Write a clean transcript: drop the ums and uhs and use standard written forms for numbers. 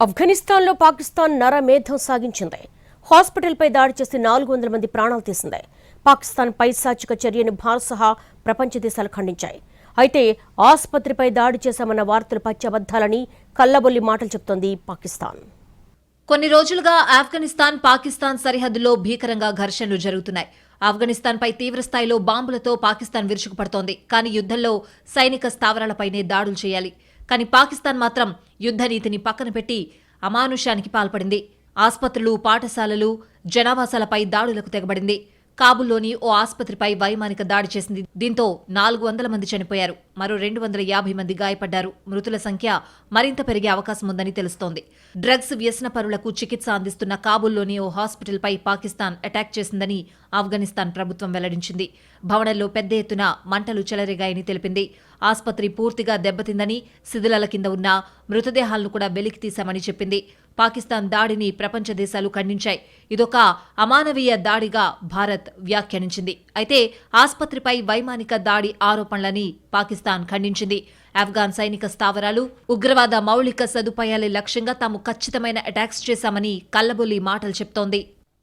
ఆఫ్ఘనిస్తాన్లో పాకిస్తాన్ నరమేధం సాగించింది. హాస్పిటల్పై దాడి చేసి 400 మంది ప్రాణాలు తీసింది. పాకిస్తాన్ పైశాచిక చర్యను భారత్ సహా ప్రపంచ దేశాలు ఖండించాయి. అయితే ఆసుపత్రిపై దాడి చేశామన్న వార్తలు పచ్చబద్దాలని కల్లబొల్లి మాటలు చెబుతోంది పాకిస్తాన్. కొన్ని రోజులుగా ఆఫ్ఘనిస్తాన్ పాకిస్తాన్ సరిహద్దులో భీకరంగా ఘర్షణలు జరుగుతున్నాయి. ఆఫ్ఘనిస్తాన్పై తీవ్రస్థాయిలో బాంబులతో పాకిస్తాన్ విరుచుకుపడుతోంది. కానీ యుద్ధంలో సైనిక స్థావరాలపైనే దాడులు చేయాలి. కానీ పాకిస్తాన్ మాత్రం యుద్ధ నీతిని పక్కన పెట్టి అమానుషానికి పాల్పడింది. ఆస్పత్రులు, పాఠశాలలు, జనావాసాలపై దాడులకు తెగబడింది. కాబుల్లోని ఓ ఆస్పత్రిపై వైమానిక దాడి చేసింది. దీంతో 400 మంది చనిపోయారు. మరో 250 మంది గాయపడ్డారు. మృతుల సంఖ్య మరింత పెరిగే అవకాశం ఉందని తెలుస్తోంది. డ్రగ్స్ వ్యసనపరులకు చికిత్స అందిస్తున్న కాబుల్లోని ఓ హాస్పిటల్పై పాకిస్తాన్ అటాక్ చేసిందని ఆఫ్ఘనిస్తాన్ ప్రభుత్వం వెల్లడించింది. భవనంలో పెద్ద ఎత్తున మంటలు చెలరేగాయని తెలిపింది. ఆస్పత్రి పూర్తిగా దెబ్బతిందని, శిథిలాల కింద ఉన్న మృతదేహాలను కూడా వెలికి తీశామని చెప్పింది. పాకిస్తాన్ దాడిని ప్రపంచ దేశాలు ఖండించాయి. ఇదొక అమానవీయ దాడిగా భారత్ వ్యాఖ్యానించింది. అయితే ఆస్పత్రిపై వైమానిక దాడి ఆరోపణలని పాకిస్తాన్ ఖండించింది. ఆఫ్ఘాన్ సైనిక స్థావరాలు, ఉగ్రవాద మౌలిక సదుపాయాలే లక్ష్యంగా తాము ఖచ్చితమైన అటాక్స్ చేశామని కల్లబొల్లి మాటలు చెప్తోంది.